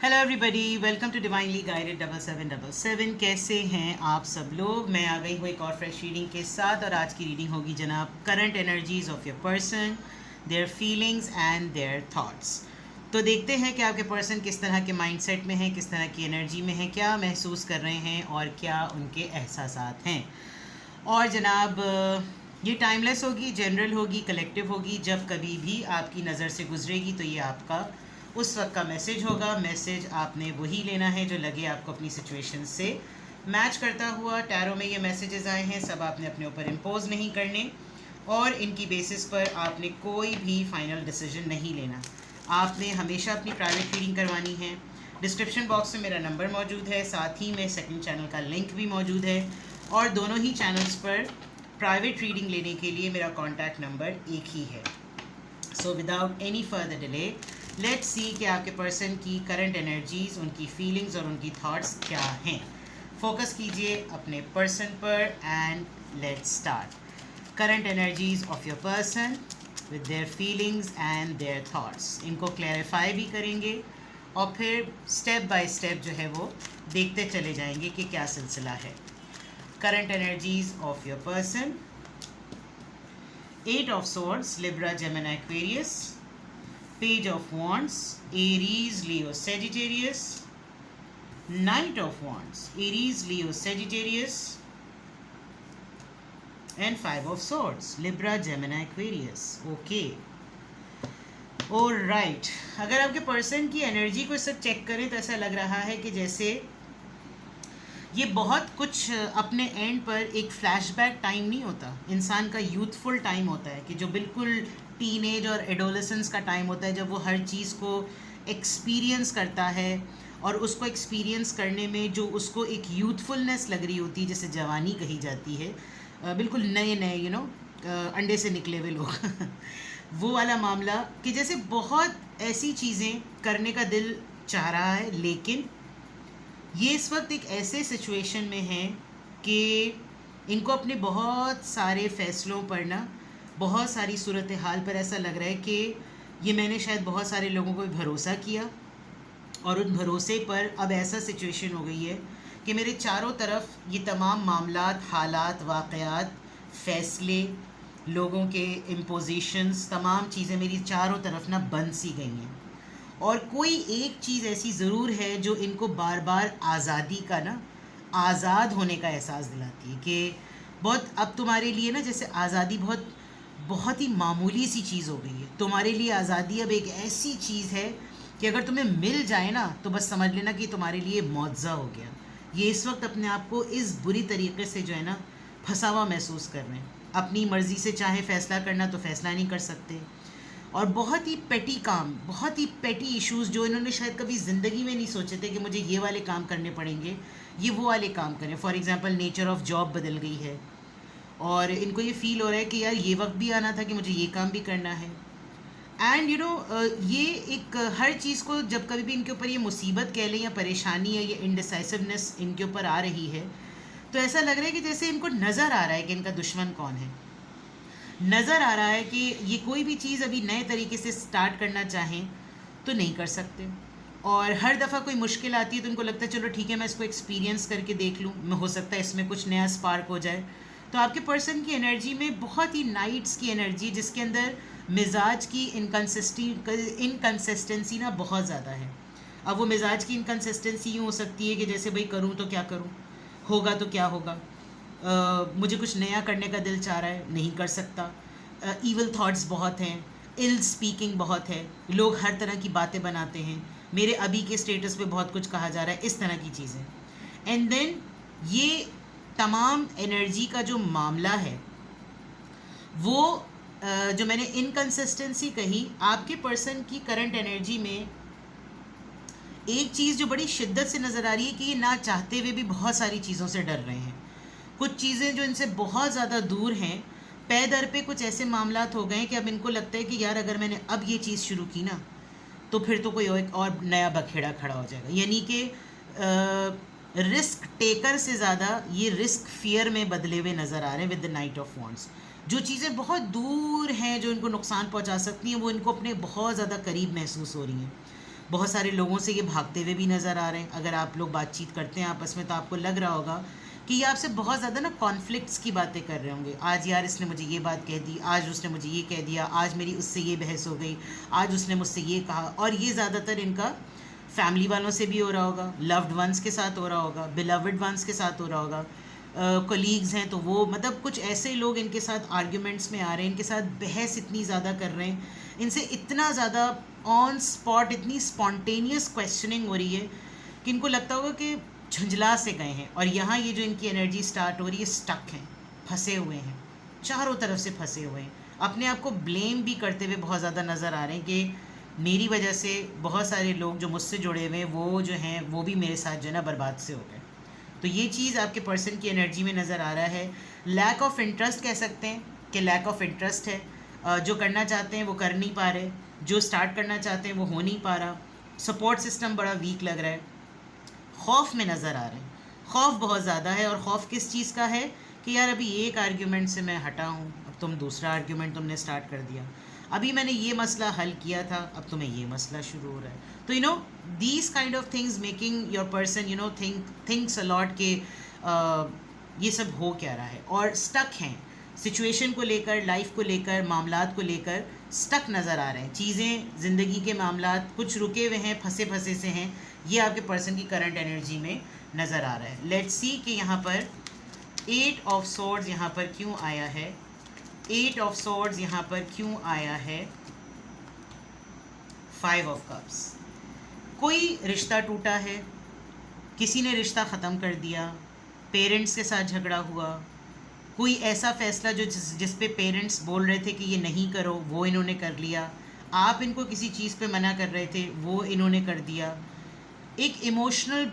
Hello everybody, welcome to divinely guided 7777। कैसे हैं आप सब लोग? मैं आ गई हूँ एक और फ्रेश रीडिंग के साथ और आज की रीडिंग होगी जनाब current energies of your person, their feelings and their thoughts. तो देखते हैं कि आपके पर्सन किस तरह के माइंडसेट में हैं, किस तरह की एनर्जी में हैं, क्या महसूस कर रहे हैं और क्या उनके एहसासात हैं। और जनाब ये टाइमलेस होगी, जनरल होगी, कलेक्टिव होगी। जब कभी भी आपकी नज़र से गुजरेगी तो ये आपका उस वक्त का मैसेज होगा। मैसेज आपने वही लेना है जो लगे आपको अपनी सिचुएशन से मैच करता हुआ। टैरो में ये मैसेजेस आए हैं, सब आपने अपने ऊपर इम्पोज नहीं करने और इनकी बेसिस पर आपने कोई भी फाइनल डिसीजन नहीं लेना। आपने हमेशा अपनी प्राइवेट रीडिंग करवानी है। डिस्क्रिप्शन बॉक्स में मेरा नंबर मौजूद है, साथ ही में सेकंड चैनल का लिंक भी मौजूद है और दोनों ही चैनल्स पर प्राइवेट रीडिंग लेने के लिए मेरा कॉन्टैक्ट नंबर एक ही है। So without any further delay let's see कि आपके पर्सन की करंट एनर्जीज, उनकी फीलिंग्स और उनकी थॉट्स क्या हैं। फोकस कीजिए अपने पर्सन पर and let's start. Current energies of your person with their feelings and their thoughts, इनको क्लैरिफाई भी करेंगे और फिर स्टेप बाय स्टेप जो है वो देखते चले जाएंगे कि क्या सिलसिला है। Current energies of your person, 8 of Swords, Libra, Gemini, Aquarius. Page of Wands, Aries, Leo, Sagittarius. Knight of Wands, Aries, Leo, Sagittarius. And 5 of Swords, Libra, Gemini, Aquarius. Okay. Alright. अगर आपके पर्सन की energy को सब check करें तो ऐसा लग रहा है कि जैसे ये बहुत कुछ अपने एंड पर एक फ्लैशबैक टाइम नहीं होता, इंसान का यूथफुल टाइम होता है कि जो बिल्कुल टीनेज और एडोलेसेंस का टाइम होता है, जब वो हर चीज़ को एक्सपीरियंस करता है और उसको एक्सपीरियंस करने में जो उसको एक यूथफुलनेस लग रही होती है, जैसे जवानी कही जाती है, बिल्कुल नए नए अंडे से निकले हुए लोग वो वाला मामला कि जैसे बहुत ऐसी चीज़ें करने का दिल चाह रहा है, लेकिन ये इस वक्त एक ऐसे सिचुएशन में है कि इनको अपने बहुत सारे फ़ैसलों पर ना, बहुत सारी सूरत हाल पर ऐसा लग रहा है कि ये मैंने शायद बहुत सारे लोगों को भरोसा किया और उन भरोसे पर अब ऐसा सिचुएशन हो गई है कि मेरे चारों तरफ ये तमाम मामलात, हालात, वाक़यात, फ़ैसले, लोगों के इम्पोजिशंस, तमाम चीज़ें मेरी चारों तरफ ना बंद सी गई हैं। और कोई एक चीज़ ऐसी ज़रूर है जो इनको बार बार आज़ादी का ना, आज़ाद होने का एहसास दिलाती है कि बहुत अब तुम्हारे लिए ना, जैसे आज़ादी बहुत बहुत ही मामूली सी चीज़ हो गई है। तुम्हारे लिए आज़ादी अब एक ऐसी चीज़ है कि अगर तुम्हें मिल जाए ना तो बस समझ लेना कि तुम्हारे लिए मुआवज़ा हो गया। ये इस वक्त अपने आप को इस बुरी तरीके से जो है ना फंसा हुआ महसूस कर रहे हैं। अपनी मर्ज़ी से चाहे फ़ैसला करना तो फ़ैसला नहीं कर सकते और बहुत ही पेटी काम, बहुत ही पेटी इश्यूज़ जो इन्होंने शायद कभी ज़िंदगी में नहीं सोचे थे कि मुझे ये वाले काम करने पड़ेंगे, ये वो वाले काम करें। For example nature of job बदल गई है और इनको ये फ़ील हो रहा है कि यार ये वक्त भी आना था कि मुझे ये काम भी करना है। एंड ये एक हर चीज़ को जब कभी भी इनके ऊपर ये मुसीबत कह लें या परेशानी या ये इनडिसाइसिवनेस इनके ऊपर आ रही है तो ऐसा लग रहा है कि जैसे इनको नज़र आ रहा है कि इनका दुश्मन कौन है। नज़र आ रहा है कि ये कोई भी चीज़ अभी नए तरीके से स्टार्ट करना चाहें तो नहीं कर सकते और हर दफ़ा कोई मुश्किल आती है तो उनको लगता है चलो ठीक है, मैं इसको एक्सपीरियंस करके देख लूँ, मैं हो सकता है इसमें कुछ नया स्पार्क हो जाए। तो आपके पर्सन की एनर्जी में बहुत ही नाइट्स की एनर्जी, जिसके अंदर मिजाज की इनकन्सिस्टेंसी ना बहुत ज़्यादा है। अब वो मिजाज की इनकन्सिस्टेंसी यूँ हो सकती है कि जैसे भाई करूँ तो क्या करूँ, होगा तो क्या होगा, मुझे कुछ नया करने का दिल चाह रहा है, नहीं कर सकता। ईवल थॉट्स बहुत हैं, इल स्पीकिंग बहुत है, लोग हर तरह की बातें बनाते हैं, मेरे अभी के स्टेटस पे बहुत कुछ कहा जा रहा है, इस तरह की चीज़ें। एंड देन ये तमाम एनर्जी का जो मामला है वो जो मैंने इनकन्सिस्टेंसी कही, आपके पर्सन की करंट एनर्जी में एक चीज़ जो बड़ी शिद्दत से नज़र आ रही है कि ये ना चाहते हुए भी बहुत सारी चीज़ों से डर रहे हैं। कुछ चीज़ें जो इनसे बहुत ज़्यादा दूर हैं, पे दर पे कुछ ऐसे मामलात हो गए कि अब इनको लगता है कि यार अगर मैंने अब ये चीज़ शुरू की ना तो फिर तो कोई और नया बखेड़ा खड़ा हो जाएगा। यानी कि रिस्क टेकर से ज़्यादा ये रिस्क फियर में बदले हुए नज़र आ रहे हैं with the night of wands. जो चीज़ें बहुत दूर हैं, जो इनको नुकसान पहुंचा सकती हैं, वो इनको अपने बहुत ज़्यादा करीब महसूस हो रही हैं। बहुत सारे लोगों से ये भागते हुए भी नज़र आ रहे हैं। अगर आप लोग बातचीत करते हैं आपस में तो आपको लग रहा होगा कि ये आपसे बहुत ज़्यादा ना कॉन्फ्लिक्ट्स की बातें कर रहे होंगे। आज यार इसने मुझे ये बात कह दी, आज उसने मुझे ये कह दिया, आज मेरी उससे ये बहस हो गई, आज उसने मुझसे ये कहा। और ये ज़्यादातर इनका फैमिली वालों से भी हो रहा होगा, लव्ड वंस के साथ हो रहा होगा, बिलव्ड वंस के साथ हो रहा होगा, कलीग्स हैं तो वो मतलब कुछ ऐसे लोग इनके साथ आर्ग्यूमेंट्स में आ रहे हैं, इनके साथ बहस इतनी ज़्यादा कर रहे हैं, इनसे इतना ज़्यादा ऑन स्पॉट इतनी स्पॉन्टेनियस क्वेश्चनिंग हो रही है कि इनको लगता होगा कि झंझला से गए हैं। और यहाँ ये जो इनकी एनर्जी स्टार्ट हो रही है, स्टक हैं, फंसे हुए हैं, चारों तरफ से फंसे हुए हैं, अपने आप को ब्लेम भी करते हुए बहुत ज़्यादा नज़र आ रहे हैं कि मेरी वजह से बहुत सारे लोग जो मुझसे जुड़े हुए हैं वो जो हैं वो भी मेरे साथ जो है ना बर्बाद से हो गए। तो ये चीज़ आपके पर्सन की एनर्जी में नज़र आ रहा है। लैक ऑफ इंटरेस्ट कह सकते हैं कि लैक ऑफ इंटरेस्ट है, जो करना चाहते हैं वो कर नहीं पा रहे, जो स्टार्ट करना चाहते हैं वो हो नहीं पा रहा, सपोर्ट सिस्टम बड़ा वीक लग रहा है, खौफ में नज़र आ रहे हैं, खौफ बहुत ज़्यादा है। और खौफ किस चीज़ का है कि यार अभी एक आर्ग्यूमेंट से मैं हटा हूँ, अब तुम दूसरा आर्ग्यूमेंट तुमने स्टार्ट कर दिया, अभी मैंने ये मसला हल किया था, अब तुम्हें ये मसला शुरू हो रहा है। तो you know these kind of things making your person you know thinks a lot के ये सब हो क्या रहा है। और स्टक हैं सिचुएशन को लेकर, लाइफ को लेकर, मामलात को लेकर स्टक नज़र आ रहे हैं। चीज़ें ज़िंदगी के मामलात कुछ रुके हुए हैं, फंसे फंसे से हैं। ये आपके पर्सन की करंट एनर्जी में नज़र आ रहा है। लेट्स सी कि यहाँ पर 8 ऑफ सॉर्ड्स यहाँ पर क्यों आया है, 8 ऑफ सॉर्ड्स यहाँ पर क्यों आया है, 5 ऑफ कप्स। कोई रिश्ता टूटा है, किसी ने रिश्ता ख़त्म कर दिया, पेरेंट्स के साथ झगड़ा हुआ, कोई ऐसा फ़ैसला जो जिस पे पेरेंट्स बोल रहे थे कि ये नहीं करो वो इन्होंने कर लिया, आप इनको किसी चीज़ पे मना कर रहे थे वो इन्होंने कर दिया। एक इमोशनल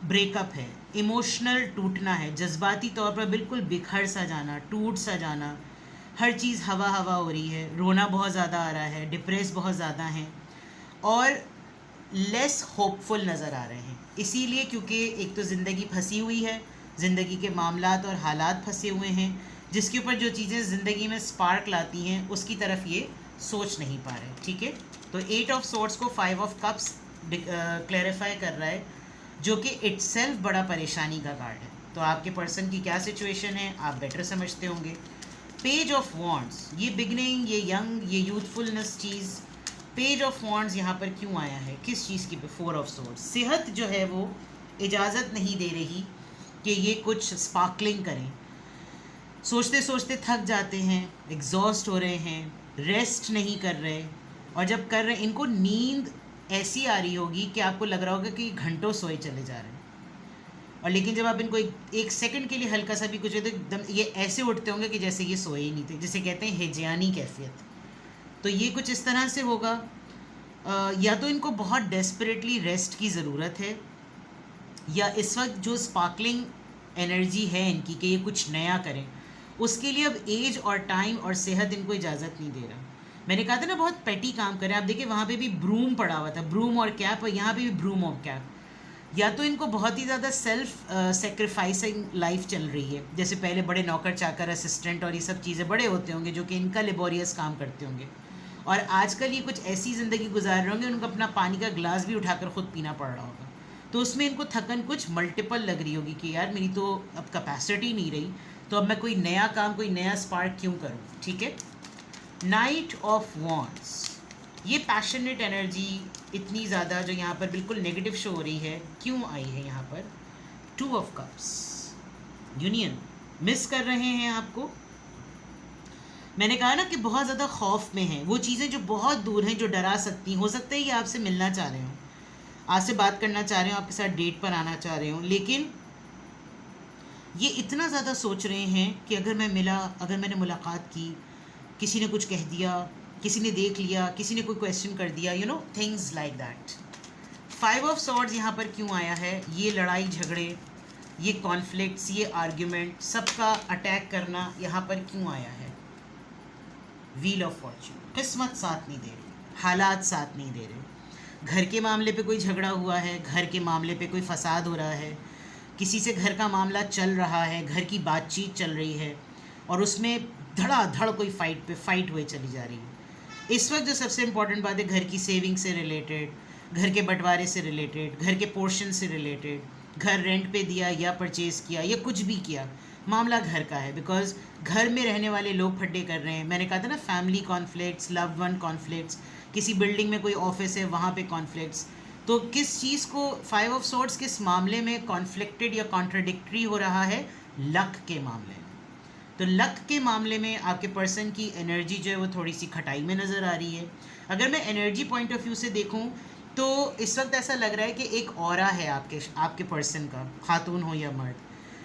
ब्रेकअप है, इमोशनल टूटना है, जज्बाती तौर पर बिल्कुल बिखर सा जाना, टूट सा जाना, हर चीज़ हवा हवा हो रही है, रोना बहुत ज़्यादा आ रहा है, डिप्रेस बहुत ज़्यादा हैं और लेस होपफुल नज़र आ रहे हैं। इसीलिए क्योंकि एक तो ज़िंदगी फंसी हुई है, ज़िंदगी के मामलात और हालात फंसे हुए हैं, जिसके ऊपर जो चीज़ें ज़िंदगी में स्पार्क लाती हैं उसकी तरफ ये सोच नहीं पा रहे। ठीक है, तो 8 ऑफ सोर्ड्स को 5 ऑफ कप्स क्लैरिफाई कर रहा है, जो कि इटसेल्फ बड़ा परेशानी का कार्ड है। तो आपके पर्सन की क्या सिचुएशन है आप बेटर समझते होंगे। पेज ऑफ वॉन्ड्स, ये बिगनिंग, ये यंग, ये youthfulness cheese. Page of wands यहाँ पर क्यों आया है, किस चीज़ की? 4 ऑफ सोर्ड्स। सेहत जो है वो इजाज़त नहीं दे रही कि ये कुछ स्पार्कलिंग करें, सोचते सोचते थक जाते हैं, एग्जॉस्ट हो रहे हैं, रेस्ट नहीं कर रहे, और जब कर रहे हैं इनको नींद ऐसी आ रही होगी कि आपको लग रहा होगा कि घंटों सोए चले जा रहे हैं। और लेकिन जब आप इनको एक सेकंड के लिए हल्का सा भी कुछ है तो एकदम ये ऐसे उठते होंगे कि जैसे ये सोए ही नहीं थे, जिसे कहते हैं हेजियानी कैफियत। तो ये कुछ इस तरह से होगा। या तो इनको बहुत डेस्परेटली रेस्ट की ज़रूरत है, या इस वक्त जो स्पार्कलिंग एनर्जी है इनकी कि ये कुछ नया करें, उसके लिए अब एज और टाइम और सेहत इनको इजाज़त नहीं दे रहा। मैंने कहा था ना बहुत पेटी काम करें। आप देखिए वहाँ पे भी ब्रूम पड़ा हुआ था, ब्रूम और कैप, और यहाँ पे भी ब्रूम और कैप। या तो इनको बहुत ही ज़्यादा सेल्फ सेक्रीफाइसिंग लाइफ चल रही है, जैसे पहले बड़े नौकर चाकर, असिस्टेंट और ये सब चीज़ें बड़े होते होंगे जो कि इनका लेबोरियस काम करते होंगे, और आजकल ये कुछ ऐसी ज़िंदगी गुजार रहे होंगे उनको अपना पानी का गिलास भी उठाकर ख़ुद पीना पड़ रहा होगा। तो उसमें इनको थकन कुछ मल्टीपल लग रही होगी कि यार मेरी तो अब कैपेसिटी नहीं रही, तो अब मैं कोई नया काम, कोई नया स्पार्क क्यों करूँ। ठीक है, नाइट ऑफ वॉन्ड्स, ये पैशनेट एनर्जी इतनी ज़्यादा जो यहाँ पर बिल्कुल नेगेटिव शो हो रही है, क्यों आई है यहाँ पर? 2 ऑफ कप्स, यूनियन मिस कर रहे हैं आपको। मैंने कहा ना कि बहुत ज़्यादा खौफ में हैं, वो चीज़ें जो बहुत दूर हैं, जो डरा सकती हैं। हो सकता है ये आपसे मिलना चाह रहे हो, आपसे बात करना चाह रहे हो, आपके साथ डेट पर आना चाह रहे हो, लेकिन ये इतना ज़्यादा सोच रहे हैं कि अगर मैं मिला, अगर मैंने मुलाकात की, किसी ने कुछ कह दिया, किसी ने देख लिया, किसी ने कोई क्वेश्चन कर दिया, you know things like that. 5 of swords यहाँ पर क्यों आया है? ये लड़ाई झगड़े, ये कॉन्फ्लिक्ट्स, ये आर्ग्यूमेंट, सबका अटैक करना यहाँ पर क्यों आया है? व्हील ऑफ फॉर्च्यून, किस्मत साथ नहीं दे रही, हालात साथ नहीं दे रहे। घर के मामले पे कोई झगड़ा हुआ है, घर के मामले पे कोई फसाद हो रहा है, किसी से घर का मामला चल रहा है, घर की बातचीत चल रही है, और उसमें धड़ाधड़ कोई फाइट हुए चली जा रही है। इस वक्त जो सबसे इम्पॉर्टेंट बात है, घर की सेविंग से रिलेटेड, घर के बंटवारे से रिलेटेड, घर के पोर्शन से रिलेटेड, घर रेंट पे दिया या परचेज़ किया या कुछ भी किया, मामला घर का है। बिकॉज घर में रहने वाले लोग फड्डे कर रहे हैं। मैंने कहा था ना, family conflicts, love one conflicts, किसी बिल्डिंग में कोई ऑफिस है वहाँ पे कॉन्फ्लिक्ट्स। तो किस चीज़ को, 5 ऑफ सॉर्ड्स किस मामले में कॉन्फ्लिक्टेड या कॉन्ट्रडिक्टरी हो रहा है? लक के मामले में। तो लक के मामले में आपके पर्सन की एनर्जी जो है वो थोड़ी सी खटाई में नज़र आ रही है। अगर मैं एनर्जी पॉइंट ऑफ व्यू से देखूं तो इस वक्त ऐसा लग रहा है कि एक ऑरा है आपके पर्सन का, खातून हो या मर्द,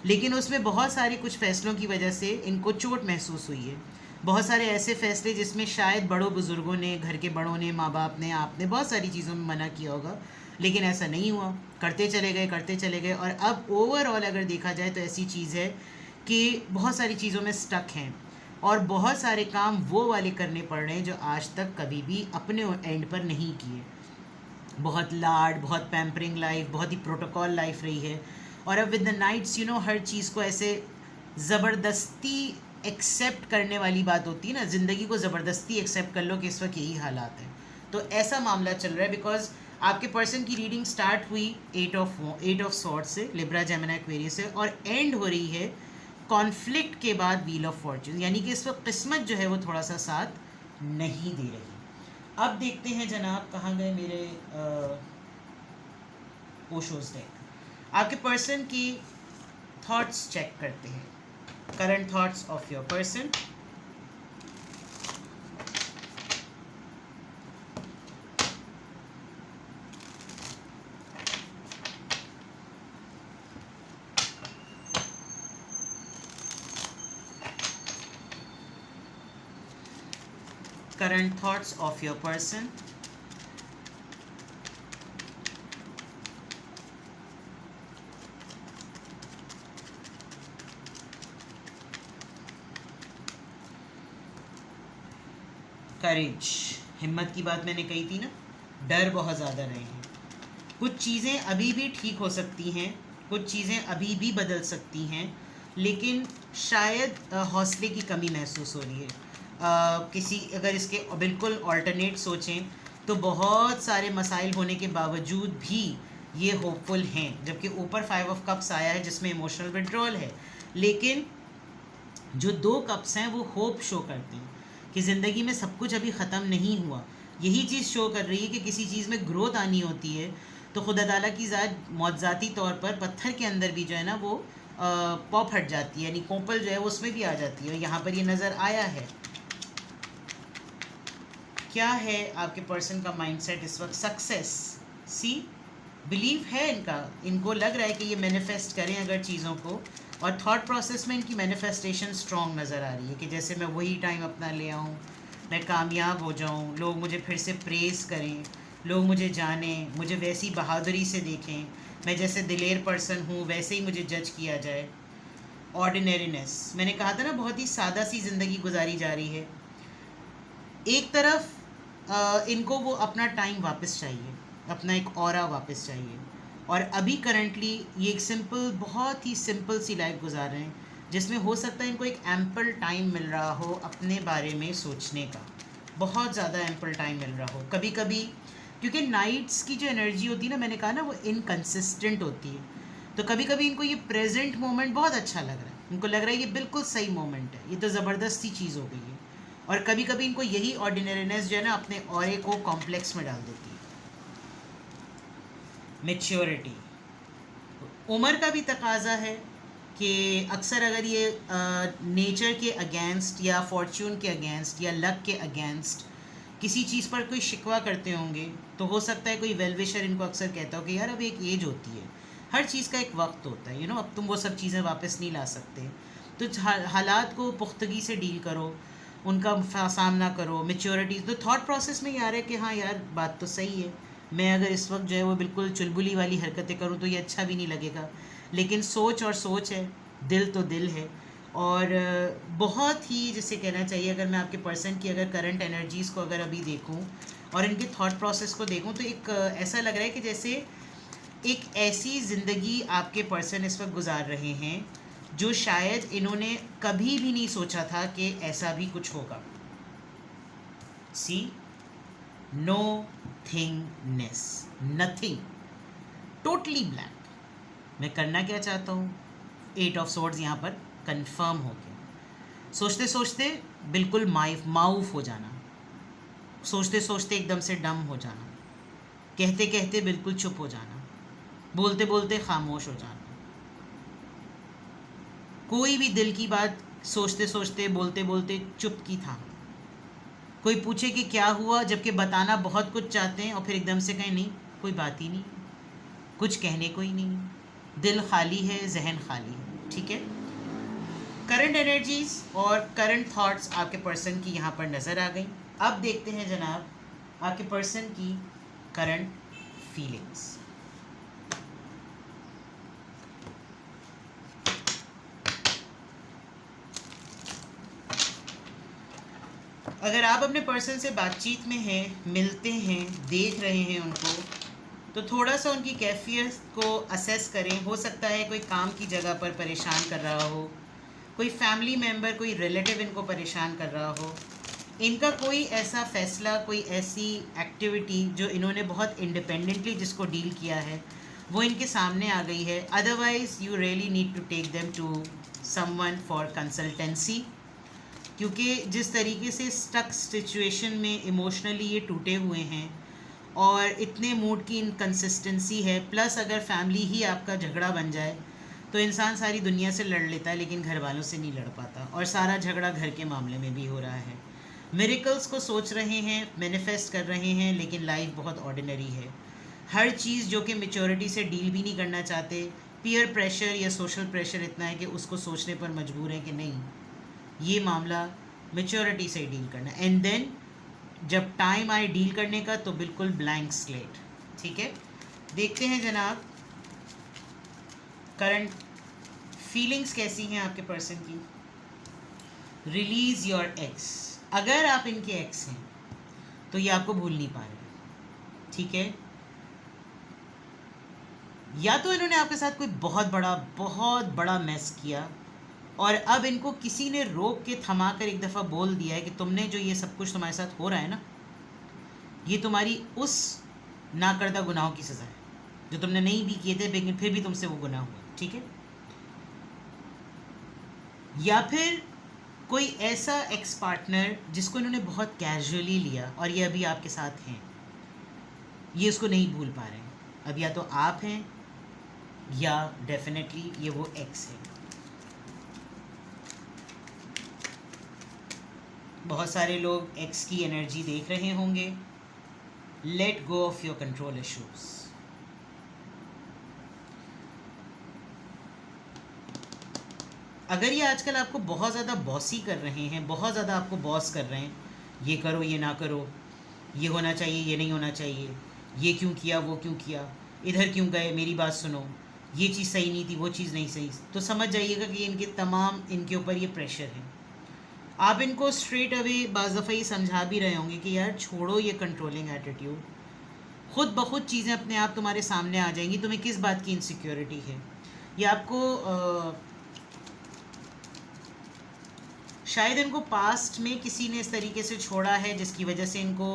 लेकिन उसमें बहुत सारे कुछ फैसलों की वजह से इनको चोट महसूस हुई है। बहुत सारे ऐसे फैसले जिसमें शायद बड़ों बुज़ुर्गों ने, घर के बड़ों ने, माँ बाप ने, आपने बहुत सारी चीज़ों में मना किया होगा, लेकिन ऐसा नहीं हुआ, करते चले गए। और अब ओवरऑल अगर देखा जाए तो ऐसी चीज़ है कि बहुत सारी चीज़ों में स्टक हैं और बहुत सारे काम वो वाले करने पड़ रहे हैं जो आज तक कभी भी अपने एंड पर नहीं किए। बहुत लाड, बहुत पैम्परिंग लाइफ, बहुत ही प्रोटोकॉल लाइफ रही है। और अब विद द नाइट्स हर चीज़ को ऐसे ज़बरदस्ती एक्सेप्ट करने वाली बात होती है ना, ज़िंदगी को ज़बरदस्ती एक्सेप्ट कर लो कि इस वक्त यही हालात हैं। तो ऐसा मामला चल रहा है। बिकॉज आपके पर्सन की रीडिंग स्टार्ट हुई 8 ऑफ सॉर्ड्स से, लिब्रा, जेमिनी, एक्वेरियस से, और एंड हो रही है कॉन्फ्लिक्ट के बाद व्हील ऑफ फॉर्च्यून। यानी कि इस वक्त किस्मत जो है वो थोड़ा सा साथ नहीं दे रही। अब देखते हैं जनाब, कहाँ गए मेरे ओशोज डेक। आपके पर्सन की थॉट्स चेक करते हैं, current thoughts of your person. Current thoughts of your person. करेज, हिम्मत की बात मैंने कही थी ना, डर बहुत ज़्यादा रहे हैं। कुछ चीज़ें अभी भी ठीक हो सकती हैं, कुछ चीज़ें अभी भी बदल सकती हैं, लेकिन शायद हौसले की कमी महसूस हो रही है। किसी, अगर इसके बिल्कुल ऑल्टरनेट सोचें तो बहुत सारे मसाइल होने के बावजूद भी ये होपफुल हैं। जबकि ऊपर 5 ऑफ कप्स आया है जिसमें इमोशनल विड्रॉल है, लेकिन जो 2 कप्स हैं वो होप शो करते हैं कि ज़िंदगी में सब कुछ अभी ख़त्म नहीं हुआ। यही चीज़ शो कर रही है कि किसी चीज़ में ग्रोथ आनी होती है तो खुदा ताला की ज़ात मौज़ाती तौर पर पत्थर के अंदर भी जो है ना वो पॉप हट जाती है, यानी कोपल जो है वो उसमें भी आ जाती है। यहाँ पर ये नज़र आया है। क्या है आपके पर्सन का माइंडसेट इस वक्त? सक्सेस, सी, बिलीव है इनका, इनको लग रहा है कि ये मैनिफेस्ट करें अगर चीज़ों को, और थॉट प्रोसेस में इनकी मैनिफेस्टेशन स्ट्रॉन्ग नज़र आ रही है कि जैसे मैं वही टाइम अपना ले आऊँ, मैं कामयाब हो जाऊँ, लोग मुझे फिर से प्रेस करें, लोग मुझे जानें, मुझे वैसी बहादुरी से देखें, मैं जैसे दिलेर पर्सन हूँ वैसे ही मुझे जज किया जाए। ऑर्डिनरीनेस, मैंने कहा था ना, बहुत ही सादा सी ज़िंदगी गुजारी जा रही है। एक तरफ इनको वो अपना टाइम वापस चाहिए, अपना एक ऑरा वापस चाहिए, और अभी करंटली ये एक सिंपल, बहुत ही सिंपल सी लाइफ गुजार रहे हैं जिसमें हो सकता है इनको एक एम्पल टाइम मिल रहा हो अपने बारे में सोचने का, बहुत ज़्यादा एम्पल टाइम मिल रहा हो। कभी कभी क्योंकि नाइट्स की जो एनर्जी होती है ना, मैंने कहा ना, वो इनकन्सिस्टेंट होती है, तो कभी कभी इनको ये प्रेजेंट मोमेंट बहुत अच्छा लग रहा है, इनको लग रहा है ये बिल्कुल सही मोमेंट है, ये तो ज़बरदस्त सी चीज़ हो गई है। और कभी कभी इनको यही ऑर्डिनरीनेस जो है ना अपने ऑरे को कॉम्प्लेक्स में डाल देती है। मैच्योरिटी, उम्र का भी तकाजा है कि अक्सर अगर ये नेचर के अगेंस्ट या फॉर्च्यून के अगेंस्ट या लक के अगेंस्ट किसी चीज़ पर कोई शिकवा करते होंगे तो हो सकता है कोई वेलविशर इनको अक्सर कहता हो कि यार अब एक एज होती है, हर चीज़ का एक वक्त होता है, अब तुम वो सब चीज़ें वापस नहीं ला सकते, तो हालात को पुख्तगी से डील करो, उनका सामना करो, मेच्योरिटी। तो थॉट प्रोसेस में ये आ रहा है कि हाँ यार बात तो सही है, मैं अगर इस वक्त जो है वो बिल्कुल चुलबुली वाली हरकतें करूँ तो ये अच्छा भी नहीं लगेगा, लेकिन सोच और सोच है, दिल तो दिल है। और बहुत ही जिसे कहना चाहिए, अगर मैं आपके पर्सन की अगर करंट एनर्जीज़ को अगर अभी देखूं और इनके थॉट प्रोसेस को देखूं तो एक ऐसा लग रहा है कि जैसे एक ऐसी ज़िंदगी आपके पर्सन इस वक्त गुजार रहे हैं जो शायद इन्होंने कभी भी नहीं सोचा था कि ऐसा भी कुछ होगा। सी, नो थिंगनेस, नथिंग, टोटली ब्लैंक। मैं करना क्या चाहता हूँ, 8 ऑफ सोर्ड्स यहाँ पर कंफर्म हो गया। सोचते सोचते बिल्कुल माउफ हो जाना, सोचते सोचते एकदम से डम हो जाना, कहते कहते बिल्कुल चुप हो जाना, बोलते बोलते खामोश हो जाना। कोई भी दिल की बात सोचते सोचते बोलते बोलते चुप की था। कोई पूछे कि क्या हुआ, जबकि बताना बहुत कुछ चाहते हैं और फिर एकदम से कहें नहीं, कोई बात ही नहीं, कुछ कहने को ही नहीं, दिल खाली है, जहन खाली है। ठीक है, करंट एनर्जीज और करंट थॉट्स आपके पर्सन की यहाँ पर नज़र आ गई। अब देखते हैं जनाब आपके पर्सन की करंट फीलिंग्स। अगर आप अपने पर्सन से बातचीत में हैं, मिलते हैं, देख रहे हैं उनको, तो थोड़ा सा उनकी कैफियत को असेस करें। हो सकता है कोई काम की जगह पर परेशान कर रहा हो, कोई फैमिली मेम्बर, कोई रिलेटिव इनको परेशान कर रहा हो, इनका कोई ऐसा फैसला, कोई ऐसी एक्टिविटी जो इन्होंने बहुत इंडिपेंडेंटली जिसको डील किया है वो इनके सामने आ गई है। Otherwise you really need to take them to someone for consultancy, क्योंकि जिस तरीके से स्टक सिचुएशन में इमोशनली ये टूटे हुए हैं और इतने मूड की इनकंसिस्टेंसी है, प्लस अगर फैमिली ही आपका झगड़ा बन जाए तो इंसान सारी दुनिया से लड़ लेता है लेकिन घर वालों से नहीं लड़ पाता, और सारा झगड़ा घर के मामले में भी हो रहा है। मिरेकल्स को सोच रहे हैं, मैनिफेस्ट कर रहे हैं, लेकिन लाइफ बहुत ऑर्डिनरी है। हर चीज़ जो कि मैच्योरिटी से डील भी नहीं करना चाहते, पीयर प्रेशर या सोशल प्रेशर इतना है कि उसको सोचने पर मजबूर है कि नहीं, ये मामला मैच्योरिटी से डील करना, एंड देन जब टाइम आए डील करने का तो बिल्कुल ब्लैंक स्लेट। ठीक है, देखते हैं जनाब करंट फीलिंग्स कैसी हैं आपके पर्सन की। Release your x. अगर आप इनके एक्स हैं तो ये आपको भूल नहीं पा रहे। ठीक है, या तो इन्होंने आपके साथ कोई बहुत बड़ा मैस किया और अब इनको किसी ने रोक के थमा कर एक दफ़ा बोल दिया है कि तुमने जो ये सब कुछ तुम्हारे साथ हो रहा है ना, ये तुम्हारी उस नाकर्दा गुनाहों की सज़ा है जो तुमने नहीं भी किए थे लेकिन फिर भी तुमसे वो गुनाह हुआ। ठीक है, या फिर कोई ऐसा एक्स पार्टनर जिसको इन्होंने बहुत कैजुअली लिया और ये अभी आपके साथ हैं, ये उसको नहीं भूल पा रहे हैं। अब या तो आप हैं या डेफिनेटली ये वो एक्स है। बहुत सारे लोग एक्स की एनर्जी देख रहे होंगे। Let go of your control issues. अगर ये आजकल आपको बहुत ज़्यादा बॉसी कर रहे हैं, बहुत ज़्यादा आपको बॉस कर रहे हैं, ये करो, ये ना करो, ये होना चाहिए, ये नहीं होना चाहिए, ये क्यों किया, वो क्यों किया, इधर क्यों गए, मेरी बात सुनो, ये चीज़ सही नहीं थी, वो चीज़ नहीं सही, तो समझ जाइएगा कि इनके ऊपर ये प्रेशर है। आप इनको स्ट्रेट अवे बाज़ दफ़ा ये समझा भी रहे होंगे कि यार छोड़ो ये कंट्रोलिंग एटीट्यूड, खुद ब खुद चीज़ें अपने आप तुम्हारे सामने आ जाएंगी, तुम्हें किस बात की इनसिक्योरिटी है। ये आपको शायद इनको पास्ट में किसी ने इस तरीके से छोड़ा है जिसकी वजह से इनको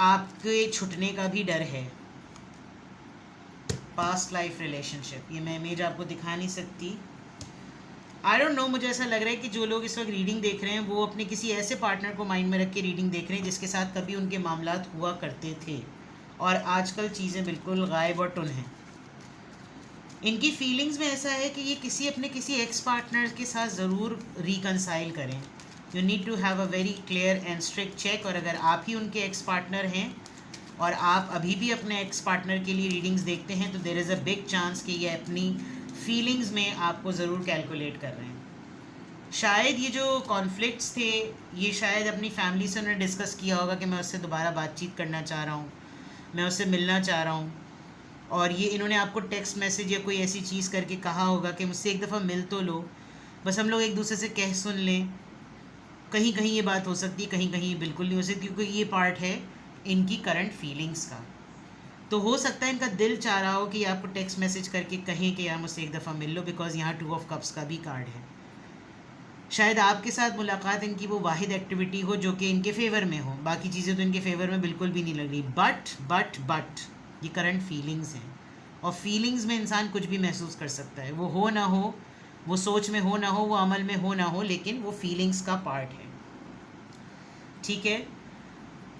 आपके छुटने का भी डर है। पास्ट लाइफ रिलेशनशिप, ये मैं इमेज आपको दिखा नहीं सकती। आई डोंट नो, मुझे ऐसा लग रहा है कि जो लोग इस वक्त रीडिंग देख रहे हैं वो अपने किसी ऐसे पार्टनर को माइंड में रख के रीडिंग देख रहे हैं जिसके साथ कभी उनके मामलात हुआ करते थे और आजकल चीज़ें बिल्कुल गायब और टुन हैं। इनकी फीलिंग्स में ऐसा है कि ये किसी एक्स पार्टनर के साथ ज़रूर रिकनसाइल करें। You need to have a very clear and strict check. और अगर आप ही उनके एक्स पार्टनर हैं और आप अभी भी अपने एक्स पार्टनर के लिए रीडिंग्स देखते हैं तो there is a big chance कि ये अपनी फीलिंग्स में आपको ज़रूर कैलकुलेट कर रहे हैं। शायद ये जो कॉन्फ्लिक्ट्स थे ये शायद अपनी फैमिली से उन्होंने डिस्कस किया होगा कि मैं उससे दोबारा बातचीत करना चाह रहा हूँ, मैं उससे मिलना चाह रहा हूँ, और ये इन्होंने आपको टेक्स्ट मैसेज या कोई ऐसी चीज़ करके कहा होगा कि मुझसे एक दफ़ा मिल तो लो, बस हम लोग एक दूसरे से कह सुन लें। कहीं कहीं ये बात हो सकती है, कहीं कहीं ये बिल्कुल नहीं हो सकती, क्योंकि ये पार्ट है इनकी करंट फीलिंग्स का। तो हो सकता है इनका दिल चाह रहा हो कि आपको टेक्स्ट मैसेज करके कहें कि यार मुझसे एक दफ़ा मिल लो, बिकॉज यहाँ 2 ऑफ कप्स का भी कार्ड है। शायद आपके साथ मुलाकात इनकी वो वाहिद एक्टिविटी हो जो कि इनके फेवर में हो, बाकी चीज़ें तो इनके फेवर में बिल्कुल भी नहीं लग रही। बट ये करंट फीलिंग्स हैं, और फीलिंग्स में इंसान कुछ भी महसूस कर सकता है, वो हो ना हो, वो सोच में हो ना हो, वो अमल में हो ना हो, लेकिन वो फीलिंग्स का पार्ट है। ठीक है,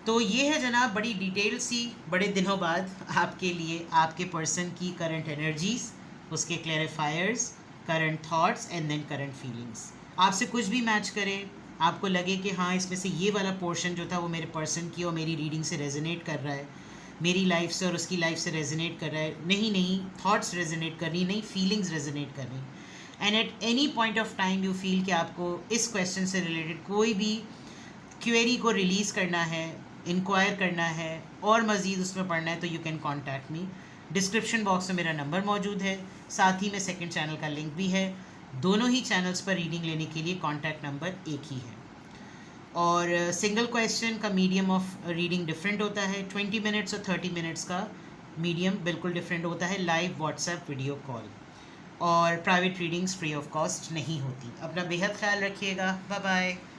तो ये है जनाब बड़ी डिटेल सी, बड़े दिनों बाद आपके लिए आपके पर्सन की करंट एनर्जीज, उसके clarifiers, current thoughts and then current feelings. आपसे कुछ भी मैच करे, आपको लगे कि हाँ इसमें से ये वाला पोर्शन जो था वो मेरे पर्सन की और मेरी रीडिंग से रेजोनेट कर रहा है, मेरी लाइफ से और उसकी लाइफ से रेजोनेट कर रहा है, नहीं थॉट्स रेजोनेट कर रही, नहीं फीलिंग्स रेजोनेट कर रही, and at any point of time you feel कि आपको इस क्वेश्चन से रिलेटेड कोई भी क्वेरी को रिलीज़ करना है, इंक्वायर करना है और मज़ीद उसमें पढ़ना है, तो you can contact me. Description box में मेरा नंबर मौजूद है, साथ ही में सेकंड चैनल का लिंक भी है। दोनों ही चैनल्स पर रीडिंग लेने के लिए कॉन्टैक्ट नंबर एक ही है। और सिंगल क्वेश्चन का मीडियम ऑफ रीडिंग डिफरेंट होता है, 20 मिनट्स और 30 मिनट्स का मीडियम बिल्कुल डिफरेंट होता है, लाइव व्हाट्सएप वीडियो कॉल। और private readings free of cost नहीं होती। अपना बेहद ख्याल रखिएगा, बाय बाय।